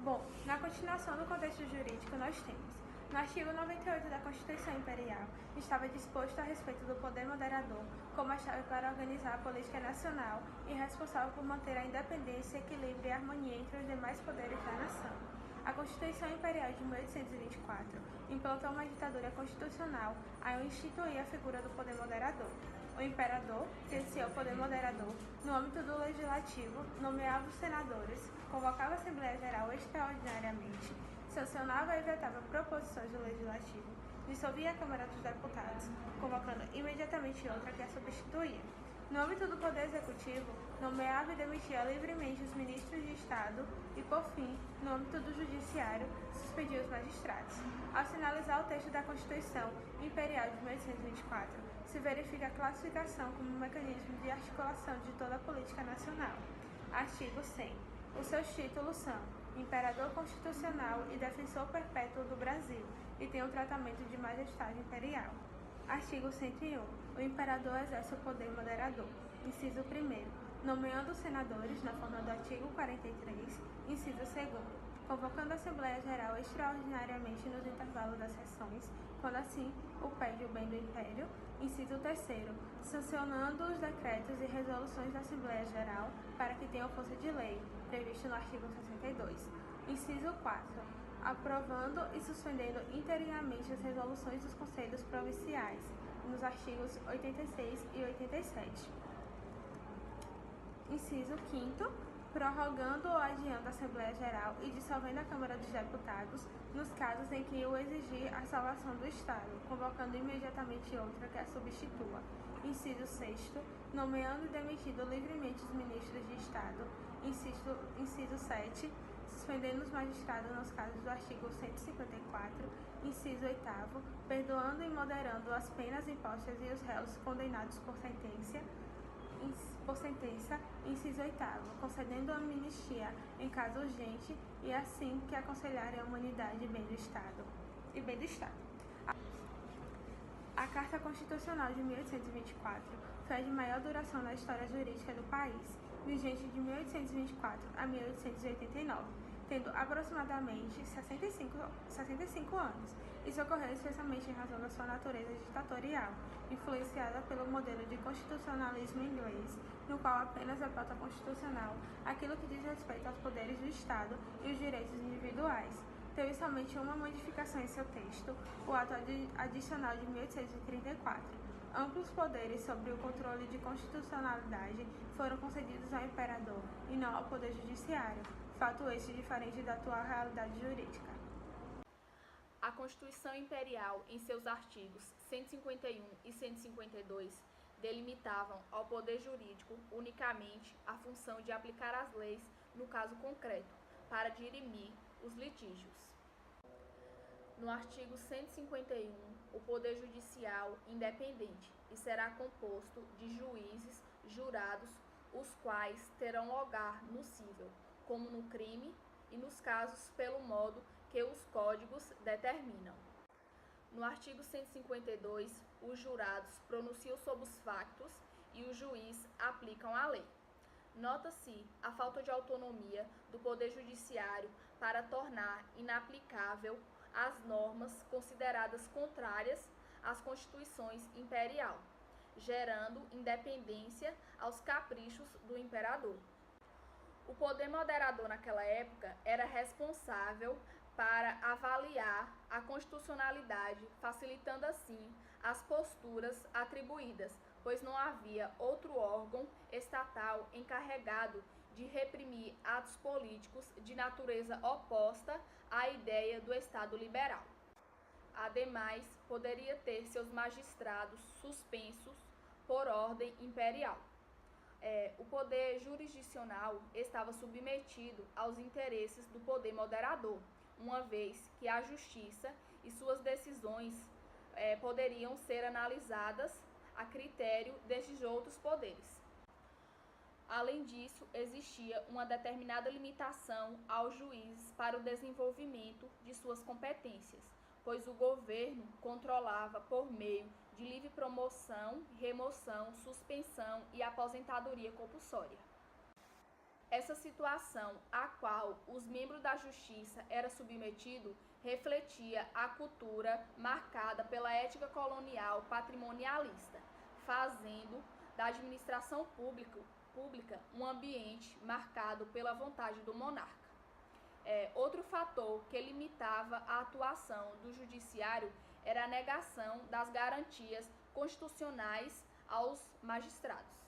Bom, na continuação do contexto jurídico, nós temos: no artigo 98 da Constituição Imperial, estava disposto a respeito do poder moderador como a chave para organizar a política nacional e responsável por manter a independência, equilíbrio e harmonia entre os demais poderes da nação. A Constituição Imperial de 1824 implantou uma ditadura constitucional ao instituir a figura do poder moderador. O imperador, que exercia o poder moderador no âmbito do legislativo, nomeava os senadores, convocava a Assembleia Geral extraordinariamente, sancionava e vetava proposições do Legislativo, dissolvia a Câmara dos Deputados, convocando imediatamente outra que a substituía. No âmbito do Poder Executivo, nomeava e demitia livremente os ministros de Estado e, por fim, no âmbito do Judiciário, suspendia os magistrados. Ao sinalizar o texto da Constituição Imperial de 1824, se verifica a classificação como um mecanismo de articulação de toda a política nacional. Artigo 100. Os seus títulos são Imperador Constitucional e Defensor Perpétuo do Brasil, e tem o tratamento de Majestade Imperial. Artigo 101. O imperador exerce o poder moderador. Inciso 1º. Nomeando os senadores na forma do artigo 43, inciso 2º. Convocando a Assembleia Geral extraordinariamente nos intervalos das sessões, quando assim o pede o bem do Império. Inciso 3º. Sancionando os decretos e resoluções da Assembleia Geral para que tenham força de lei, previsto no artigo 62. Inciso 4º. Aprovando e suspendendo interinamente as resoluções dos Conselhos Provinciais, nos artigos 86 e 87. Inciso 5º. Prorrogando ou adiando a Assembleia Geral e dissolvendo a Câmara dos Deputados, nos casos em que o exigir a salvação do Estado, convocando imediatamente outra que a substitua. Inciso 6º. Nomeando e demitindo livremente os ministros de Estado. Inciso 7º. Suspendendo os magistrados nos casos do artigo 154, inciso 8º, perdoando e moderando as penas impostas e os réus condenados por sentença, inciso 8º, concedendo amnistia em caso urgente e assim que aconselharem a humanidade e bem do Estado. A Carta Constitucional de 1824 foi a de maior duração na história jurídica do país, vigente de 1824 a 1889, tendo aproximadamente 65 anos. Isso ocorreu especialmente em razão da sua natureza ditatorial, influenciada pelo modelo de constitucionalismo inglês, no qual apenas é pauta constitucional aquilo que diz respeito aos poderes do Estado e os direitos individuais. Teve somente uma modificação em seu texto, o Ato Adicional de 1834. Amplos poderes sobre o controle de constitucionalidade foram concedidos ao imperador e não ao Poder Judiciário, fato este diferente da atual realidade jurídica. A Constituição Imperial, em seus artigos 151 e 152, delimitavam ao Poder Jurídico unicamente a função de aplicar as leis no caso concreto, para dirimir os litígios. No artigo 151, o Poder Judicial independente e será composto de juízes jurados, os quais terão lugar no cível, como no crime, e nos casos pelo modo que os códigos determinam. No artigo 152, os jurados pronunciam sobre os factos e os juízes aplicam a lei. Nota-se a falta de autonomia do Poder Judiciário para tornar inaplicável as normas consideradas contrárias às constituições imperial, gerando independência aos caprichos do imperador. O poder moderador naquela época era responsável para avaliar a constitucionalidade, facilitando assim as posturas atribuídas, pois não havia outro órgão estatal encarregado de reprimir atos políticos de natureza oposta à ideia do Estado liberal. Ademais, poderia ter seus magistrados suspensos por ordem imperial. O poder jurisdicional estava submetido aos interesses do poder moderador, uma vez que a justiça e suas decisões poderiam ser analisadas a critério destes outros poderes. Além disso, existia uma determinada limitação aos juízes para o desenvolvimento de suas competências, pois o governo controlava por meio de livre promoção, remoção, suspensão e aposentadoria compulsória. Essa situação a qual os membros da justiça eram submetidos refletia a cultura marcada pela ética colonial patrimonialista, fazendo da administração pública um ambiente marcado pela vontade do monarca. Outro fator que limitava a atuação do judiciário era a negação das garantias constitucionais aos magistrados.